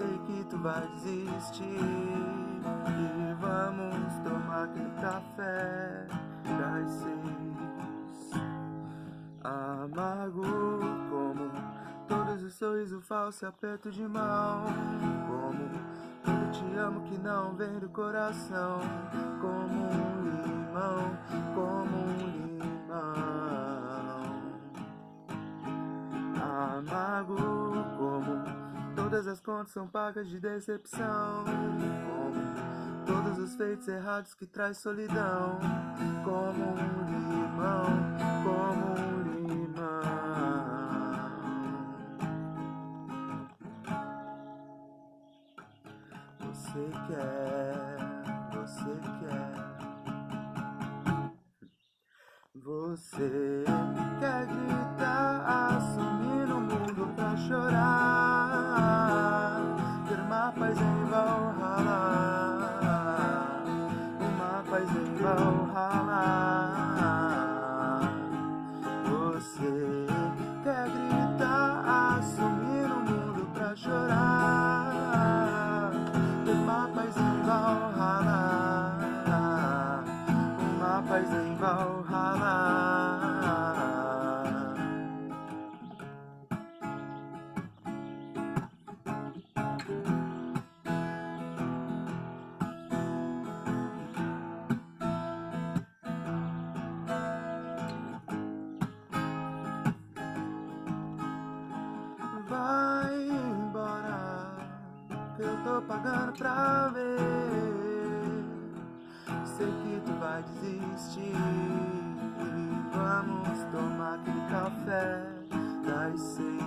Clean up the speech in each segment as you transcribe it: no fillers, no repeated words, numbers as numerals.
sei que tu vai desistir e vamos tomar aquele café das 6. Amargo como todos os sorrisos falsos e aperto de mão, como todo te amo que não vem do coração, como um limão, como um limão. Amargo como todas as contas são pagas de decepção, como todos os feitos errados que traz solidão, como um limão, como um limão. Você quer gritar, assumir no mundo pra chorar, ter uma paz em Valhalla, uma paz em Valhalla. Você quer gritar, assumir no mundo pra chorar, ter uma paz em Valhalla, uma paz em Valhalla. Vai embora, que eu tô pagando pra ver. Sei que tu vai desistir e vamos tomar aquele café das 6.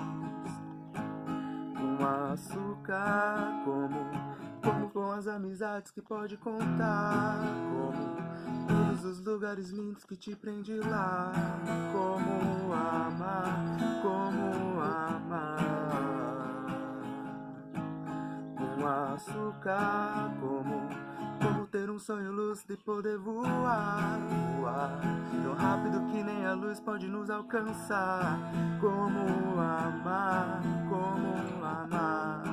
Com açúcar, como com as amizades que pode contar, como todos os lugares lindos que te prende lá, como amar, como amar. Com açúcar, como ter um sonho lúcido e poder voar, voar tão rápido que nem a luz pode nos alcançar. Como amar, como amar.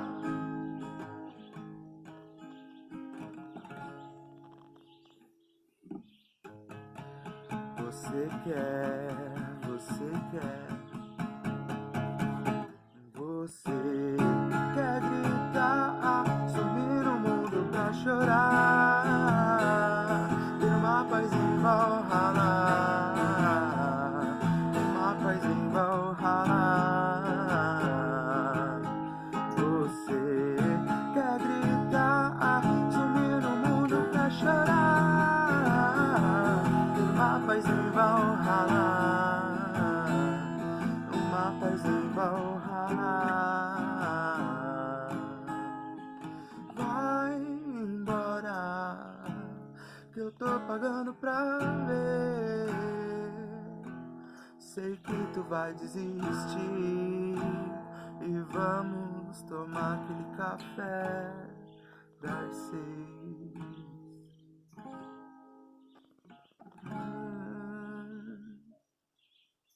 Você quer, você quer gritar, sumir no mundo pra chorar, ter uma paz em Valhalla, uma paz em Valhalla. Você quer gritar, sumir no mundo pra chorar, ter uma paz em Valhalla, uma paz em Valhalla. Vai embora, que eu tô pagando pra ver. Sei que tu vai desistir e vamos tomar aquele café das 6.